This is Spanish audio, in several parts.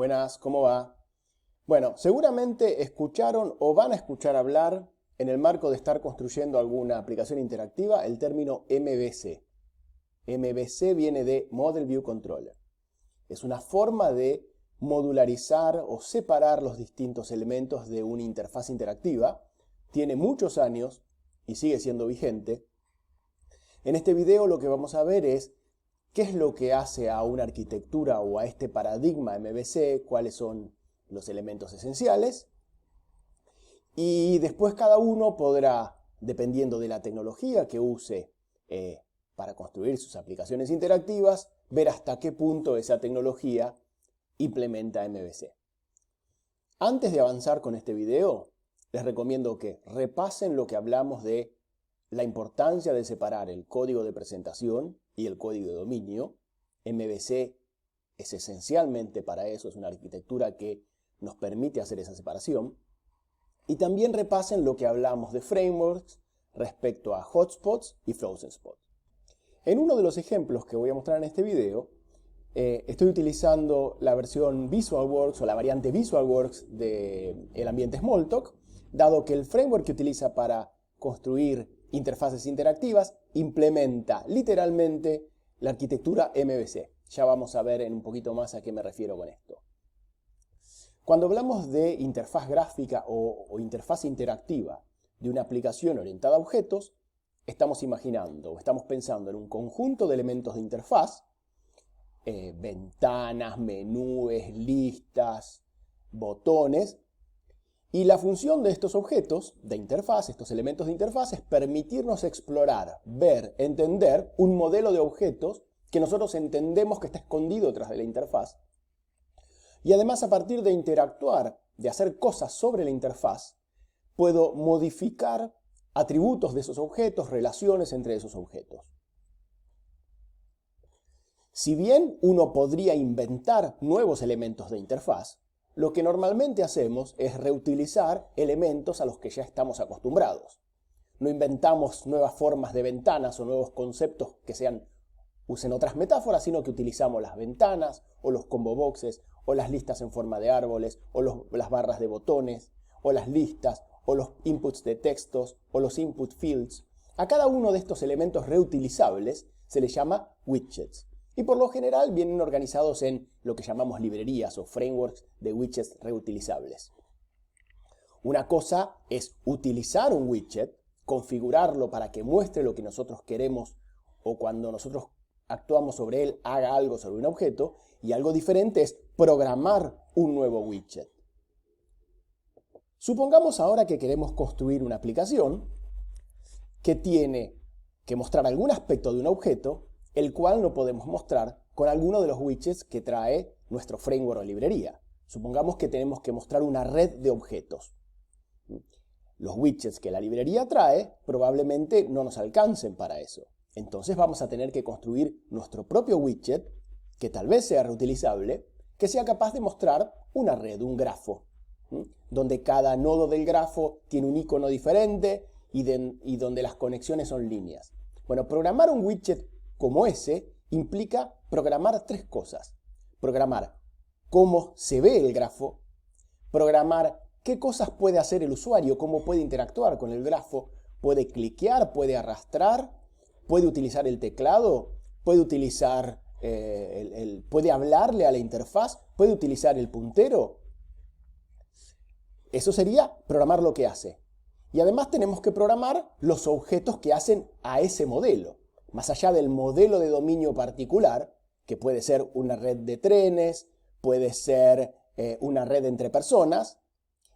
Buenas, ¿cómo va? Bueno, seguramente escucharon o van a escuchar hablar en el marco de estar construyendo alguna aplicación interactiva el término MVC. MVC viene de Model View Controller. Es una forma de modularizar o separar los distintos elementos de una interfaz interactiva. Tiene muchos años y sigue siendo vigente. En este video lo que vamos a ver es qué es lo que hace a una arquitectura o a este paradigma MVC, cuáles son los elementos esenciales, y después cada uno podrá, dependiendo de la tecnología que use para construir sus aplicaciones interactivas, ver hasta qué punto esa tecnología implementa MVC. Antes de avanzar con este video, les recomiendo que repasen lo que hablamos de la importancia de separar el código de presentación y el código de dominio. MVC es esencialmente para eso, es una arquitectura que nos permite hacer esa separación. Y también repasen lo que hablamos de frameworks respecto a hotspots y frozen spots. En uno de los ejemplos que voy a mostrar en este video, estoy utilizando la versión VisualWorks o la variante VisualWorks del ambiente Smalltalk, dado que el framework que utiliza para construir interfaces interactivas implementa literalmente la arquitectura MVC. Ya vamos a ver en un poquito más a qué me refiero con esto. Cuando hablamos de interfaz gráfica o interfaz interactiva de una aplicación orientada a objetos, estamos imaginando o estamos pensando en un conjunto de elementos de interfaz, ventanas, menús, listas, botones, y la función de estos objetos de interfaz, estos elementos de interfaz, es permitirnos explorar, ver, entender un modelo de objetos que nosotros entendemos que está escondido tras de la interfaz. Y además, a partir de interactuar, de hacer cosas sobre la interfaz, puedo modificar atributos de esos objetos, relaciones entre esos objetos. Si bien uno podría inventar nuevos elementos de interfaz, lo que normalmente hacemos es reutilizar elementos a los que ya estamos acostumbrados. No inventamos nuevas formas de ventanas o nuevos conceptos que usen otras metáforas, sino que utilizamos las ventanas o los combo boxes o las listas en forma de árboles o las barras de botones o las listas o los inputs de textos o los input fields. A cada uno de estos elementos reutilizables se le llama widgets. Y por lo general vienen organizados en lo que llamamos librerías o frameworks de widgets reutilizables. Una cosa es utilizar un widget, configurarlo para que muestre lo que nosotros queremos o cuando nosotros actuamos sobre él haga algo sobre un objeto, y algo diferente es programar un nuevo widget. Supongamos ahora que queremos construir una aplicación que tiene que mostrar algún aspecto de un objeto, el cual no podemos mostrar con alguno de los widgets que trae nuestro framework o librería. Supongamos que tenemos que mostrar una red de objetos. Los widgets que la librería trae probablemente no nos alcancen para eso. Entonces vamos a tener que construir nuestro propio widget, que tal vez sea reutilizable, que sea capaz de mostrar una red, un grafo, donde cada nodo del grafo tiene un icono diferente y donde las conexiones son líneas. Bueno, programar un widget como ese implica programar tres cosas. Programar cómo se ve el grafo, programar qué cosas puede hacer el usuario, cómo puede interactuar con el grafo, puede cliquear, puede arrastrar, puede utilizar el teclado, puede puede hablarle a la interfaz, puede utilizar el puntero. Eso sería programar lo que hace. Y además tenemos que programar los objetos que hacen a ese modelo. Más allá del modelo de dominio particular, que puede ser una red de trenes, puede ser una red entre personas,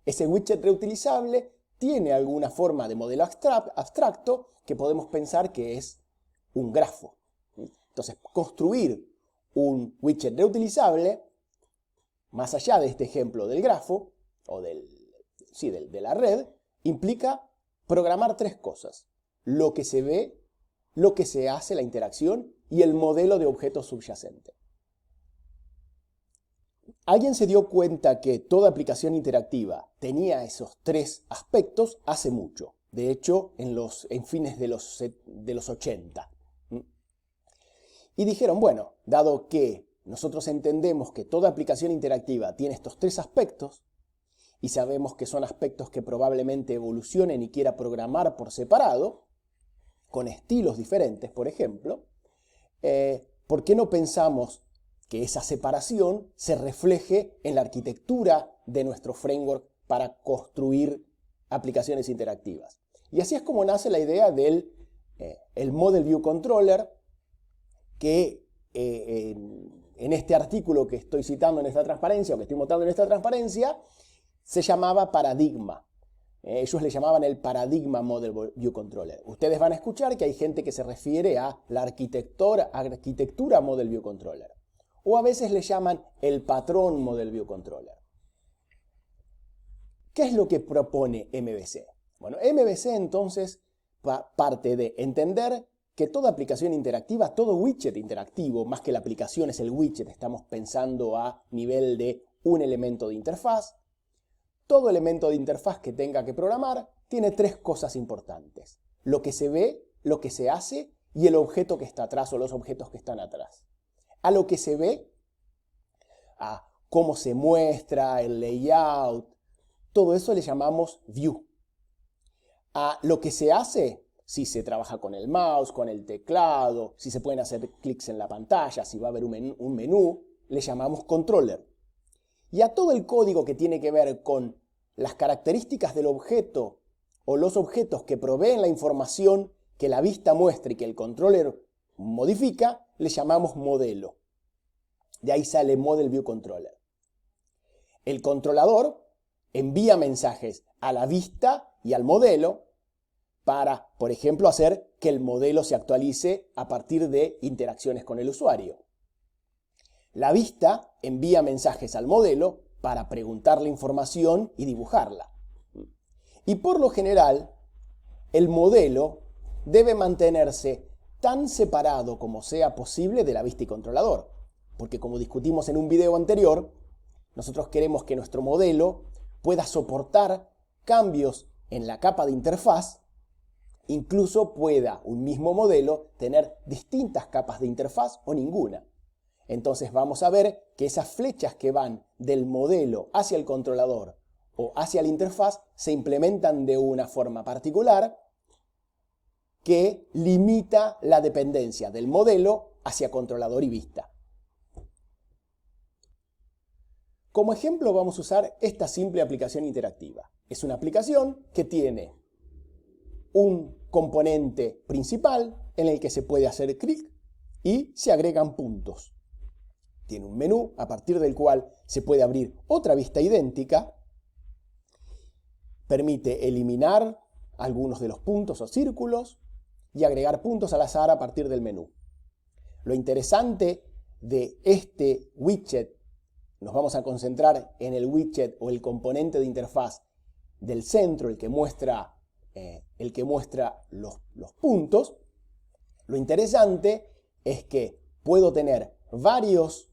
ese widget reutilizable tiene alguna forma de modelo abstracto que podemos pensar que es un grafo. Entonces, construir un widget reutilizable, más allá de este ejemplo del grafo, o de la red, implica programar tres cosas: lo que se ve, lo que se hace, la interacción, y el modelo de objeto subyacente. Alguien se dio cuenta que toda aplicación interactiva tenía esos tres aspectos hace mucho. De hecho, en fines de los 80. Y dijeron, bueno, dado que nosotros entendemos que toda aplicación interactiva tiene estos tres aspectos y sabemos que son aspectos que probablemente evolucionen y quiera programar por separado, con estilos diferentes, por ejemplo, ¿por qué no pensamos que esa separación se refleje en la arquitectura de nuestro framework para construir aplicaciones interactivas? Y así es como nace la idea del el Model View Controller, que en este artículo que estoy citando en esta transparencia, o que estoy mostrando en esta transparencia, se llamaba Paradigma. Ellos le llamaban el Paradigma Model View Controller. Ustedes van a escuchar que hay gente que se refiere a la arquitectura Model View Controller. O a veces le llaman el patrón Model View Controller. ¿Qué es lo que propone MVC? Bueno, MVC entonces parte de entender que toda aplicación interactiva, todo widget interactivo, más que la aplicación es el widget, estamos pensando a nivel de un elemento de interfaz. Todo elemento de interfaz que tenga que programar tiene tres cosas importantes: lo que se ve, lo que se hace y el objeto que está atrás o los objetos que están atrás. A lo que se ve, a cómo se muestra, el layout, todo eso le llamamos view. A lo que se hace, si se trabaja con el mouse, con el teclado, si se pueden hacer clics en la pantalla, si va a haber un menú, le llamamos controller. Y a todo el código que tiene que ver con las características del objeto o los objetos que proveen la información que la vista muestra y que el controller modifica, le llamamos modelo. De ahí sale Model View Controller. El controlador envía mensajes a la vista y al modelo para, por ejemplo, hacer que el modelo se actualice a partir de interacciones con el usuario. La vista envía mensajes al modelo para preguntarle información y dibujarla. Y por lo general, el modelo debe mantenerse tan separado como sea posible de la vista y controlador. Porque como discutimos en un video anterior, nosotros queremos que nuestro modelo pueda soportar cambios en la capa de interfaz, incluso pueda un mismo modelo tener distintas capas de interfaz o ninguna. Entonces vamos a ver que esas flechas que van del modelo hacia el controlador o hacia la interfaz se implementan de una forma particular que limita la dependencia del modelo hacia controlador y vista. Como ejemplo vamos a usar esta simple aplicación interactiva. Es una aplicación que tiene un componente principal en el que se puede hacer clic y se agregan puntos. Tiene un menú a partir del cual se puede abrir otra vista idéntica. Permite eliminar algunos de los puntos o círculos y agregar puntos al azar a partir del menú. Lo interesante de este widget, nos vamos a concentrar en el widget o el componente de interfaz del centro, el que muestra los puntos. Lo interesante es que puedo tener varios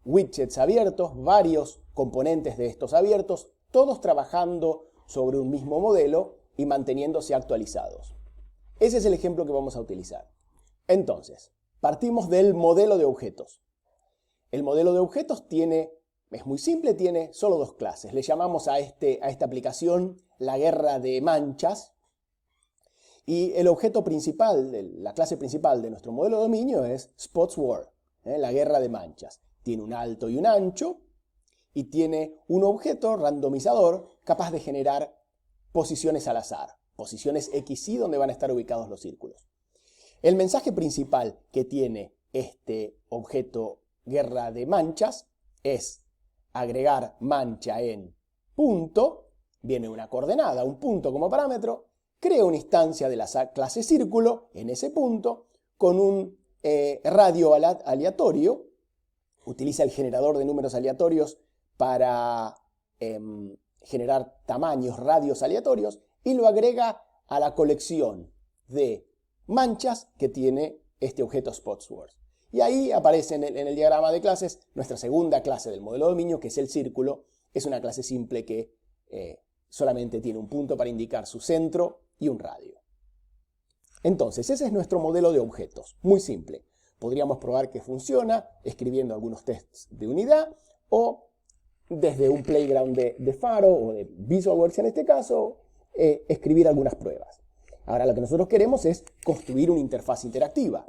widgets abiertos, varios componentes de estos abiertos, todos trabajando sobre un mismo modelo y manteniéndose actualizados. Ese es el ejemplo que vamos a utilizar. Entonces, partimos del modelo de objetos. El modelo de objetos es muy simple, tiene solo dos clases. Le llamamos a esta aplicación la guerra de manchas. Y el objeto principal, la clase principal de nuestro modelo de dominio es Spots War, la guerra de manchas. Tiene un alto y un ancho y tiene un objeto randomizador capaz de generar posiciones al azar, posiciones X, Y donde van a estar ubicados los círculos. El mensaje principal que tiene este objeto guerra de manchas es agregar mancha en punto, viene una coordenada, un punto como parámetro, crea una instancia de la clase círculo en ese punto con un radio aleatorio. Utiliza el generador de números aleatorios para generar tamaños, radios aleatorios y lo agrega a la colección de manchas que tiene este objeto SpotsWords. Y ahí aparece en el diagrama de clases nuestra segunda clase del modelo de dominio, que es el círculo. Es una clase simple que solamente tiene un punto para indicar su centro y un radio. Entonces, ese es nuestro modelo de objetos, muy simple. Podríamos probar que funciona escribiendo algunos tests de unidad o desde un playground de Faro o de Visualworks en este caso, escribir algunas pruebas. Ahora lo que nosotros queremos es construir una interfaz interactiva.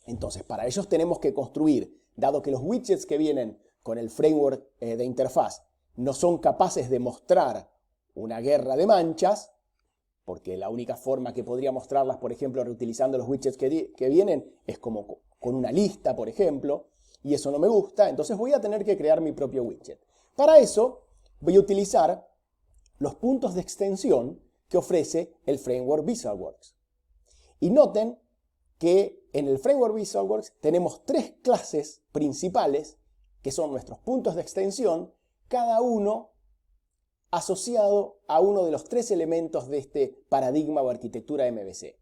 Entonces, para ello tenemos que construir, dado que los widgets que vienen con el framework de interfaz no son capaces de mostrar una guerra de manchas, porque la única forma que podría mostrarlas, por ejemplo, reutilizando los widgets que vienen, es como con una lista, por ejemplo, y eso no me gusta, entonces voy a tener que crear mi propio widget. Para eso, voy a utilizar los puntos de extensión que ofrece el framework Visualworks. Y noten que en el framework Visualworks tenemos tres clases principales, que son nuestros puntos de extensión, cada uno asociado a uno de los tres elementos de este paradigma o arquitectura MVC.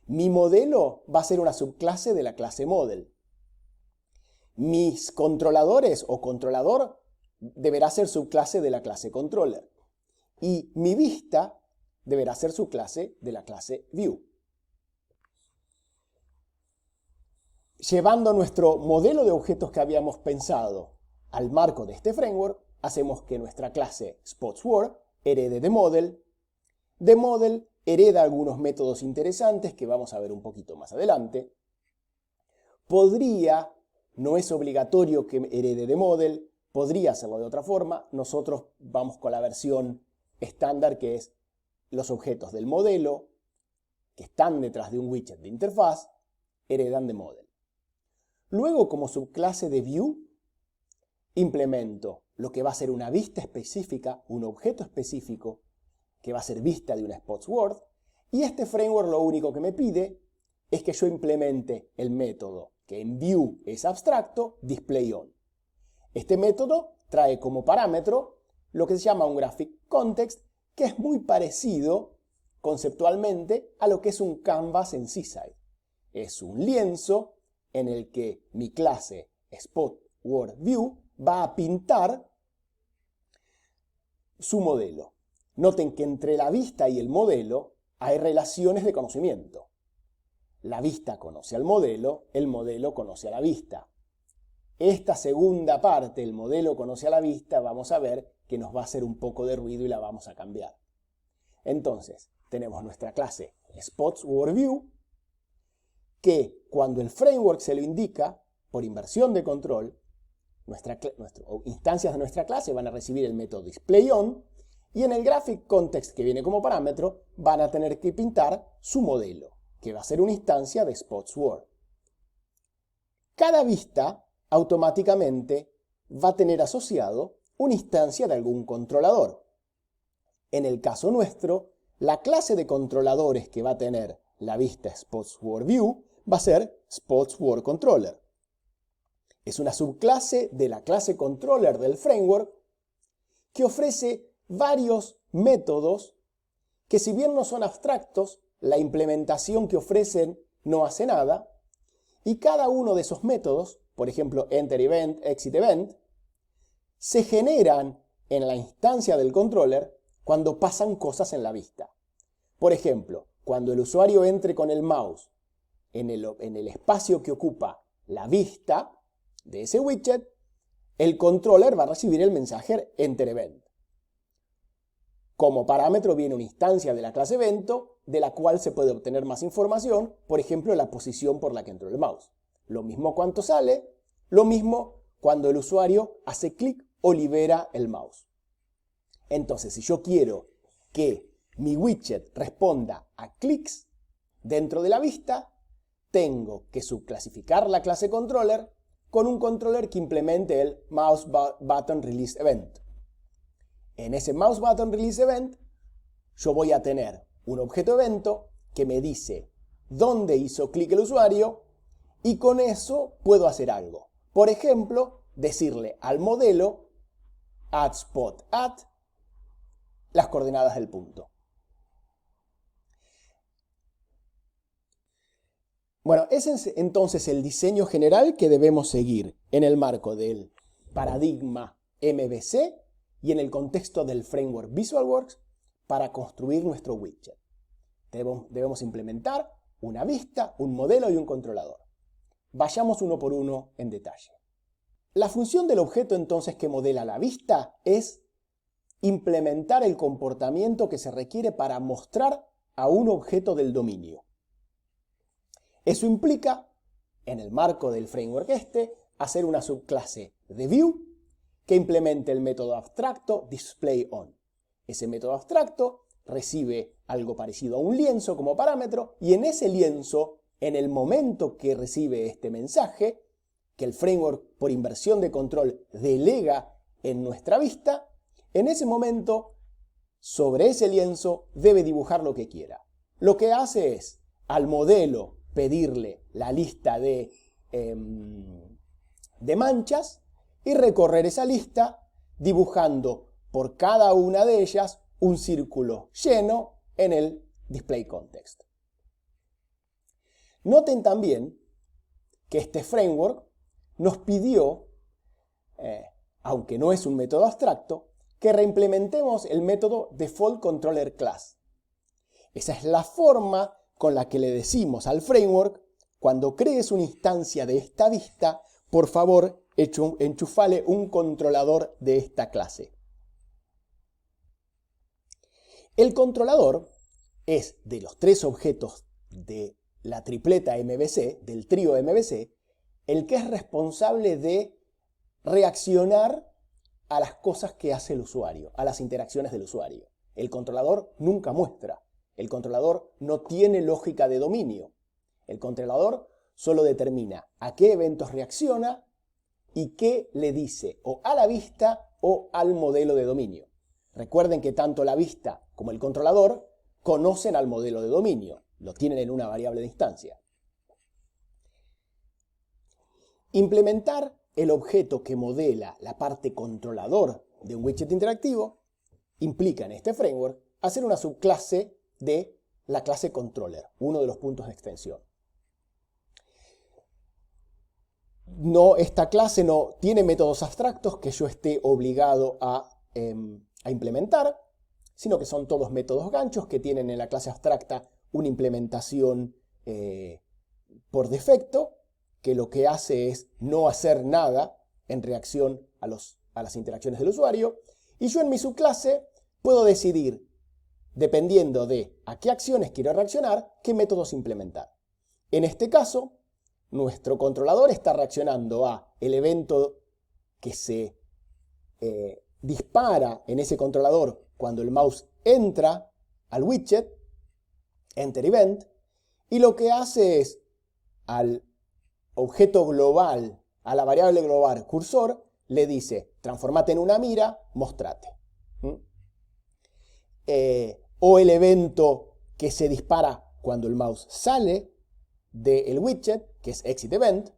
Mi modelo va a ser una subclase de la clase model. Mis controladores o controlador deberá ser subclase de la clase controller. Y mi vista deberá ser subclase de la clase view. Llevando nuestro modelo de objetos que habíamos pensado al marco de este framework, hacemos que nuestra clase SpotsWord herede de model. De model hereda algunos métodos interesantes que vamos a ver un poquito más adelante. Podría, no es obligatorio que herede de model, podría hacerlo de otra forma. Nosotros vamos con la versión estándar, que es los objetos del modelo que están detrás de un widget de interfaz heredan de model. Luego, como subclase de view, implemento lo que va a ser una vista específica, un objeto específico que va a ser vista de una SpotsWord, y este framework lo único que me pide es que yo implemente el método que en view es abstracto, displayOn. Este método trae como parámetro lo que se llama un graphic context, que es muy parecido conceptualmente a lo que es un canvas en Seaside. Es un lienzo en el que mi clase SpotsWordView va a pintar su modelo. Noten que entre la vista y el modelo hay relaciones de conocimiento. La vista conoce al modelo, el modelo conoce a la vista. Esta segunda parte, el modelo conoce a la vista, vamos a ver que nos va a hacer un poco de ruido y la vamos a cambiar. Entonces, tenemos nuestra clase SpotsWordView, que cuando el framework se lo indica, por inversión de control, instancias de nuestra clase van a recibir el método displayOn, y en el graphic context que viene como parámetro van a tener que pintar su modelo, que va a ser una instancia de SpotsWord. Cada vista automáticamente va a tener asociado una instancia de algún controlador. En el caso nuestro, la clase de controladores que va a tener la vista SpotsWordView va a ser SpotsWordController. Es una subclase de la clase controller del framework que ofrece varios métodos que, si bien no son abstractos, la implementación que ofrecen no hace nada, y cada uno de esos métodos, por ejemplo Enter Event, Exit Event, se generan en la instancia del controller cuando pasan cosas en la vista. Por ejemplo, cuando el usuario entre con el mouse en el espacio que ocupa la vista de ese widget, el controller va a recibir el mensaje Enter Event. Como parámetro viene una instancia de la clase evento, de la cual se puede obtener más información, por ejemplo, la posición por la que entró el mouse. Lo mismo cuando sale, lo mismo cuando el usuario hace clic o libera el mouse. Entonces, si yo quiero que mi widget responda a clics dentro de la vista, tengo que subclasificar la clase controller con un controller que implemente el Mouse Button Release Event. En ese Mouse Button Release Event, yo voy a tener un objeto evento que me dice dónde hizo clic el usuario, y con eso puedo hacer algo. Por ejemplo, decirle al modelo addSpot at las coordenadas del punto. Bueno, ese es entonces el diseño general que debemos seguir en el marco del paradigma MVC y en el contexto del framework Visualworks para construir nuestro widget. Debemos implementar una vista, un modelo y un controlador. Vayamos uno por uno en detalle. La función del objeto entonces que modela la vista es implementar el comportamiento que se requiere para mostrar a un objeto del dominio. Eso implica, en el marco del framework hacer una subclase de view que implemente el método abstracto displayOn. Ese método abstracto recibe algo parecido a un lienzo como parámetro y en ese lienzo, en el momento que recibe este mensaje, que el framework por inversión de control delega en nuestra vista, en ese momento, sobre ese lienzo debe dibujar lo que quiera. Lo que hace es al modelo pedirle la lista de manchas y recorrer esa lista dibujando por cada una de ellas un círculo lleno en el display context. Noten también que este framework nos pidió, aunque no es un método abstracto, que reimplementemos el método default controller class. Esa es la forma con la que le decimos al framework, cuando crees una instancia de esta vista, por favor, enchufale un controlador de esta clase. El controlador es de los tres objetos de la tripleta MVC, del trío MVC, el que es responsable de reaccionar a las cosas que hace el usuario, a las interacciones del usuario. El controlador nunca muestra. El controlador no tiene lógica de dominio. El controlador solo determina a qué eventos reacciona y qué le dice o a la vista o al modelo de dominio. Recuerden que tanto la vista como el controlador conocen al modelo de dominio, lo tienen en una variable de instancia. Implementar el objeto que modela la parte controlador de un widget interactivo implica en este framework hacer una subclase de la clase controller, uno de los puntos de extensión. Esta clase no tiene métodos abstractos que yo esté obligado a implementar, sino que son todos métodos ganchos que tienen en la clase abstracta una implementación por defecto, que lo que hace es no hacer nada en reacción a las interacciones del usuario, y yo en mi subclase puedo decidir, dependiendo de a qué acciones quiero reaccionar, qué métodos implementar. En este caso, nuestro controlador está reaccionando a el evento que se dispara en ese controlador cuando el mouse entra al widget, enter event, y lo que hace es al objeto global, a la variable global cursor, le dice, transformate en una mira, mostrate. O el evento que se dispara cuando el mouse sale del widget, que es exit event,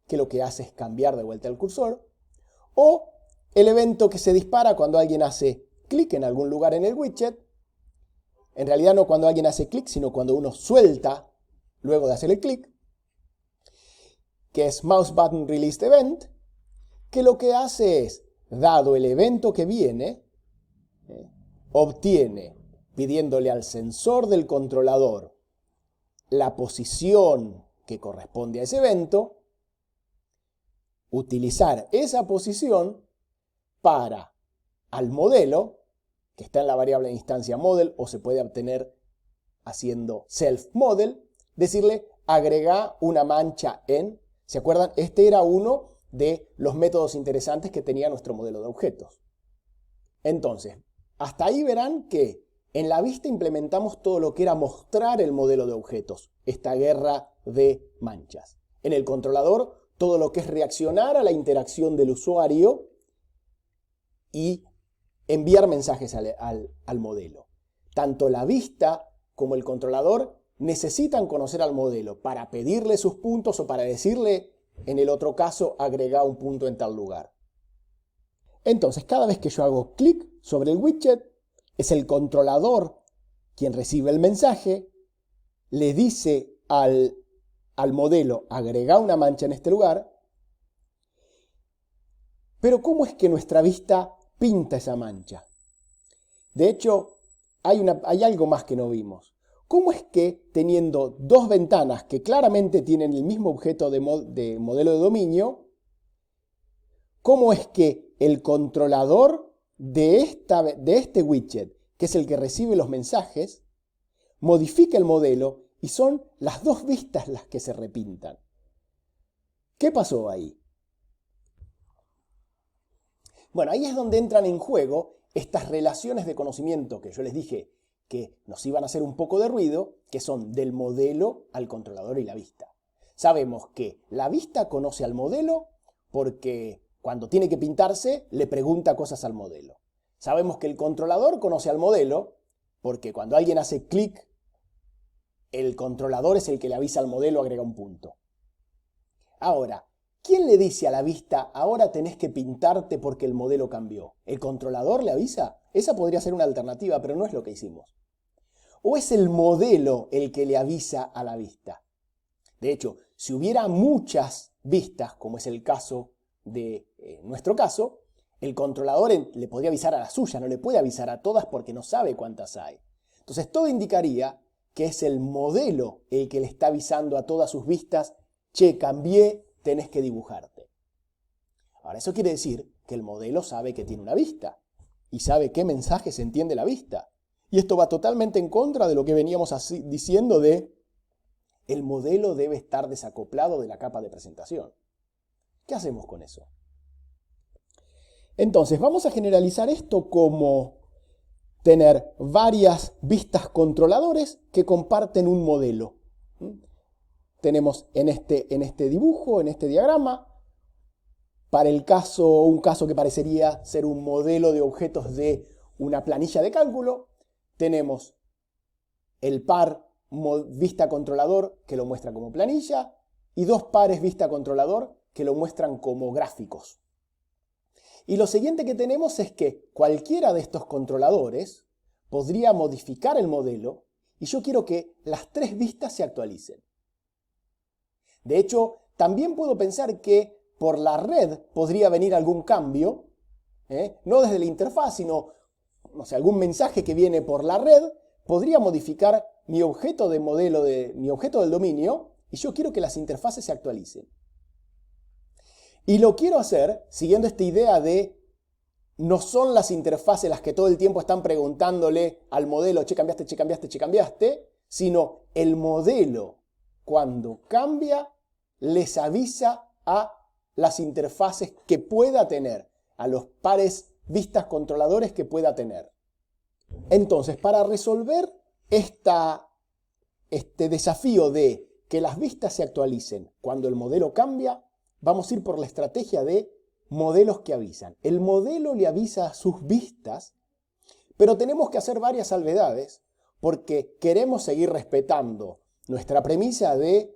que lo que hace es cambiar de vuelta el cursor, o el evento que se dispara cuando alguien hace clic en algún lugar en el widget, en realidad no cuando alguien hace clic, sino cuando uno suelta luego de hacer el clic, que es mouse button released event, que lo que hace es, dado el evento que viene, obtiene, pidiéndole al sensor del controlador la posición que corresponde a ese evento, utilizar esa posición para al modelo, que está en la variable de instancia model, o se puede obtener haciendo self model, decirle agrega una mancha en. ¿Se acuerdan? Este era uno de los métodos interesantes que tenía nuestro modelo de objetos. Entonces, hasta ahí verán que en la vista implementamos todo lo que era mostrar el modelo de objetos, esta guerra de manchas. En el controlador, todo lo que es reaccionar a la interacción del usuario y enviar mensajes al modelo. Tanto la vista como el controlador necesitan conocer al modelo para pedirle sus puntos o para decirle, en el otro caso, agrega un punto en tal lugar. Entonces, cada vez que yo hago clic sobre el widget, es el controlador quien recibe el mensaje, le dice al modelo, agrega una mancha en este lugar. Pero ¿cómo es que nuestra vista pinta esa mancha? De hecho, hay algo más que no vimos. ¿cómo es que teniendo dos ventanas que claramente tienen el mismo objeto de modelo de dominio, cómo es que el controlador de este widget, que es el que recibe los mensajes, modifica el modelo y son las dos vistas las que se repintan? ¿Qué pasó ahí? Bueno, ahí es donde entran en juego estas relaciones de conocimiento que yo les dije que nos iban a hacer un poco de ruido, que son del modelo al controlador y la vista. Sabemos que la vista conoce al modelo porque cuando tiene que pintarse le pregunta cosas al modelo. Sabemos que el controlador conoce al modelo porque cuando alguien hace clic, el controlador es el que le avisa al modelo, agrega un punto. Ahora, ¿quién le dice a la vista, ahora tenés que pintarte porque el modelo cambió? ¿El controlador le avisa? Esa podría ser una alternativa, pero no es lo que hicimos. ¿O es el modelo el que le avisa a la vista? De hecho, si hubiera muchas vistas, como es el caso de nuestro caso, el controlador le podría avisar a la suya, no le puede avisar a todas porque no sabe cuántas hay. Entonces todo indicaría que es el modelo el que le está avisando a todas sus vistas, che, cambié, tenés que dibujarte. Ahora, eso quiere decir que el modelo sabe que tiene una vista y sabe qué mensaje se entiende la vista. Y esto va totalmente en contra de lo que veníamos diciendo de el modelo debe estar desacoplado de la capa de presentación. ¿Qué hacemos con eso? Entonces, vamos a generalizar esto como tener varias vistas controladores que comparten un modelo. Tenemos en este dibujo, en este diagrama, para un caso que parecería ser un modelo de objetos de una planilla de cálculo, tenemos el par vista controlador que lo muestra como planilla y dos pares vista controlador que lo muestran como gráficos. Y lo siguiente que tenemos es que cualquiera de estos controladores podría modificar el modelo y yo quiero que las tres vistas se actualicen. De hecho, también puedo pensar que por la red podría venir algún cambio, no desde la interfaz, sino no sé, algún mensaje que viene por la red podría modificar mi objeto de modelo mi objeto del dominio y yo quiero que las interfaces se actualicen. Y lo quiero hacer siguiendo esta idea de no son las interfaces las que todo el tiempo están preguntándole al modelo, che, cambiaste, che, cambiaste, che, cambiaste, sino el modelo cuando cambia les avisa a las interfaces que pueda tener, a los pares vistas controladores que pueda tener. Entonces, para resolver este desafío de que las vistas se actualicen cuando el modelo cambia, vamos a ir por la estrategia de modelos que avisan. El modelo le avisa a sus vistas, pero tenemos que hacer varias salvedades porque queremos seguir respetando nuestra premisa de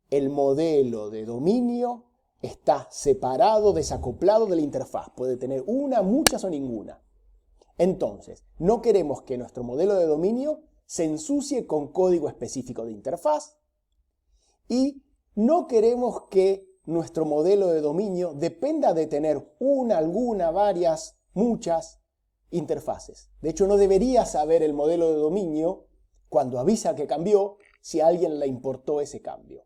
el modelo de dominio está separado, desacoplado de la interfaz. Puede tener una, muchas o ninguna. Entonces, no queremos que nuestro modelo de dominio se ensucie con código específico de interfaz y no queremos que nuestro modelo de dominio dependa de tener una, alguna, varias, muchas interfaces. De hecho, no debería saber el modelo de dominio cuando avisa que cambió si a alguien le importó ese cambio.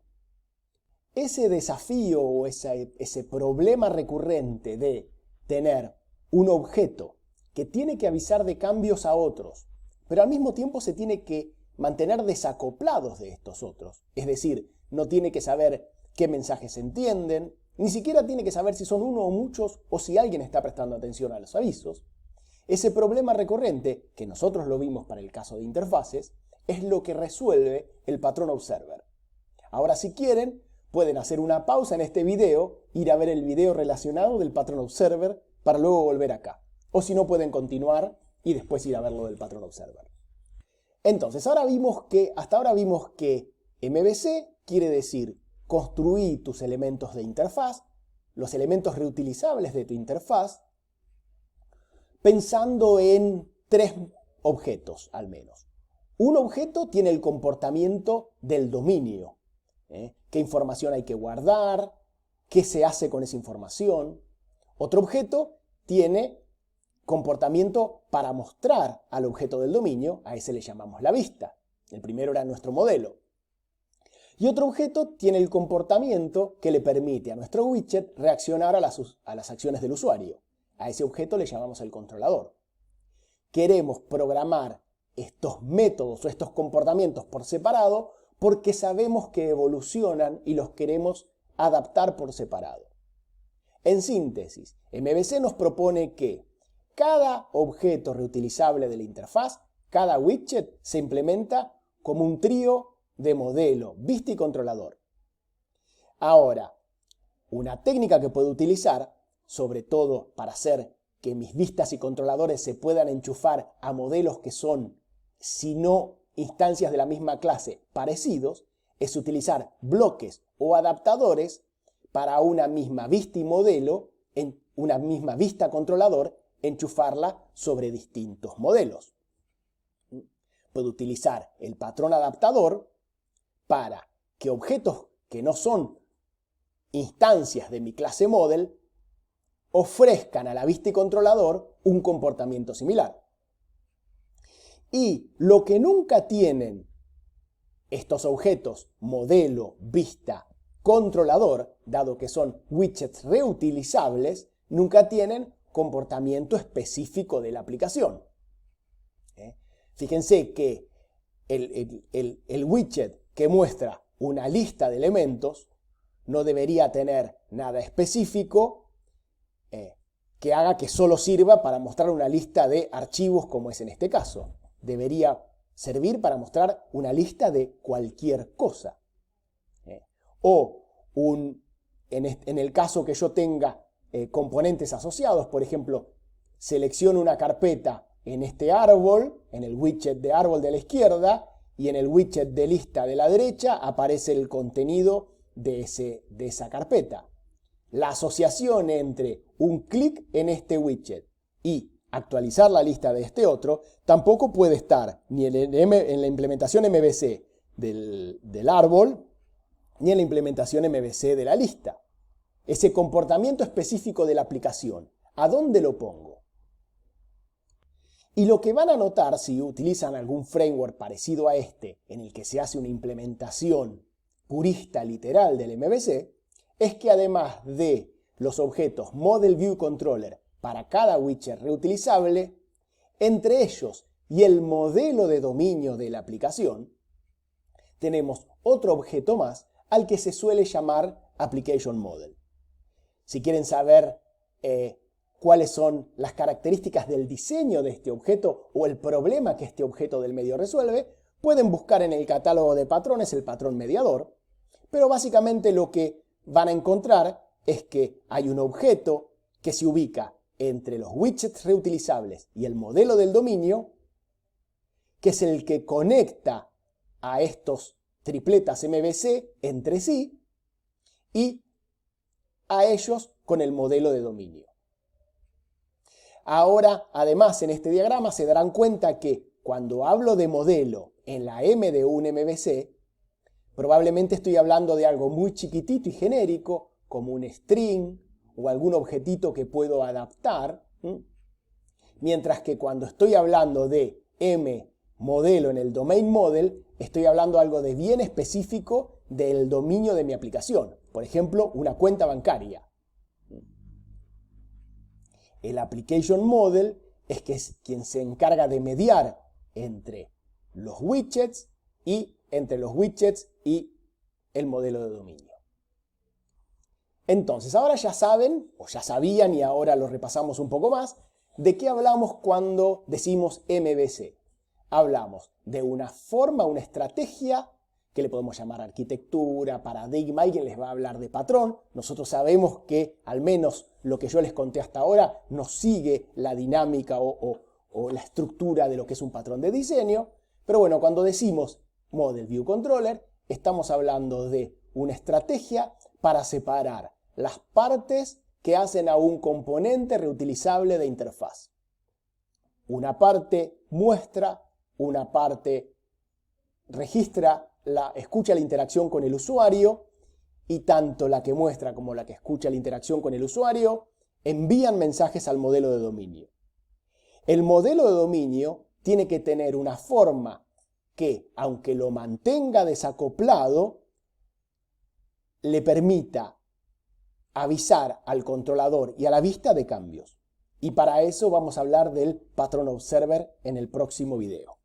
Ese desafío o ese problema recurrente de tener un objeto que tiene que avisar de cambios a otros, pero al mismo tiempo se tiene que mantener desacoplados de estos otros. Es decir, no tiene que saber qué mensajes se entienden, ni siquiera tiene que saber si son uno o muchos o si alguien está prestando atención a los avisos. Ese problema recurrente, que nosotros lo vimos para el caso de interfaces, es lo que resuelve el patrón observer. Ahora, si quieren, pueden hacer una pausa en este video, ir a ver el video relacionado del patrón observer para luego volver acá. O si no, pueden continuar y después ir a ver lo del patrón observer. Entonces, hasta ahora vimos que MVC quiere decir construir tus elementos de interfaz, los elementos reutilizables de tu interfaz, pensando en tres objetos al menos. Un objeto tiene el comportamiento del dominio. ¿Qué información hay que guardar? ¿Qué se hace con esa información? Otro objeto tiene comportamiento para mostrar al objeto del dominio, a ese le llamamos la vista. El primero era nuestro modelo. Y otro objeto tiene el comportamiento que le permite a nuestro widget reaccionar a las acciones del usuario. A ese objeto le llamamos el controlador. Queremos programar estos métodos o estos comportamientos por separado porque sabemos que evolucionan y los queremos adaptar por separado. En síntesis, MVC nos propone que cada objeto reutilizable de la interfaz, cada widget, se implementa como un trío de modelo, vista y controlador. Ahora, una técnica que puedo utilizar, sobre todo para hacer que mis vistas y controladores se puedan enchufar a modelos que son, si no instancias de la misma clase, parecidos, es utilizar bloques o adaptadores para una misma vista y modelo, en una misma vista controlador, enchufarla sobre distintos modelos. Puedo utilizar el patrón adaptador para que objetos que no son instancias de mi clase model ofrezcan a la vista y controlador un comportamiento similar. Y lo que nunca tienen estos objetos modelo, vista, controlador, dado que son widgets reutilizables, nunca tienen comportamiento específico de la aplicación. Fíjense que el widget que muestra una lista de elementos no debería tener nada específico que haga que solo sirva para mostrar una lista de archivos como es en este caso. Debería servir para mostrar una lista de cualquier cosa. En el caso que yo tenga componentes asociados, por ejemplo, selecciono una carpeta en este árbol, en el widget de árbol de la izquierda, y en el widget de lista de la derecha aparece el contenido de esa carpeta. La asociación entre un clic en este widget y actualizar la lista de este otro tampoco puede estar ni en la implementación MVC del árbol ni en la implementación MVC de la lista. Ese comportamiento específico de la aplicación, ¿a dónde lo pongo? Y lo que van a notar si utilizan algún framework parecido a este, en el que se hace una implementación purista literal del MVC, es que además de los objetos Model View Controller para cada widget reutilizable, entre ellos y el modelo de dominio de la aplicación, tenemos otro objeto más al que se suele llamar Application Model. Si quieren saber cuáles son las características del diseño de este objeto o el problema que este objeto del medio resuelve, pueden buscar en el catálogo de patrones el patrón mediador, pero básicamente lo que van a encontrar es que hay un objeto que se ubica entre los widgets reutilizables y el modelo del dominio, que es el que conecta a estos tripletas MVC entre sí y a ellos con el modelo de dominio. Ahora, además, en este diagrama se darán cuenta que cuando hablo de modelo en la M de un MVC, probablemente estoy hablando de algo muy chiquitito y genérico, como un string o algún objetito que puedo adaptar, mientras que cuando estoy hablando de M modelo en el domain model, estoy hablando algo de bien específico del dominio de mi aplicación. Por ejemplo, una cuenta bancaria. El application model es quien se encarga de mediar entre los widgets y el modelo de dominio. Entonces, ahora ya saben, o ya sabían y ahora lo repasamos un poco más, de qué hablamos cuando decimos MVC. Hablamos de una forma, una estrategia, que le podemos llamar arquitectura, paradigma, alguien les va a hablar de patrón. Nosotros sabemos que al menos lo que yo les conté hasta ahora no sigue la dinámica o la estructura de lo que es un patrón de diseño. Pero bueno, cuando decimos Model View Controller, estamos hablando de una estrategia para separar las partes que hacen a un componente reutilizable de interfaz. Una parte muestra, una parte registra, escucha la interacción con el usuario, y tanto la que muestra como la que escucha la interacción con el usuario envían mensajes al modelo de dominio. El modelo de dominio tiene que tener una forma que, aunque lo mantenga desacoplado, le permita avisar al controlador y a la vista de cambios. Y para eso vamos a hablar del Pattern Observer en el próximo video.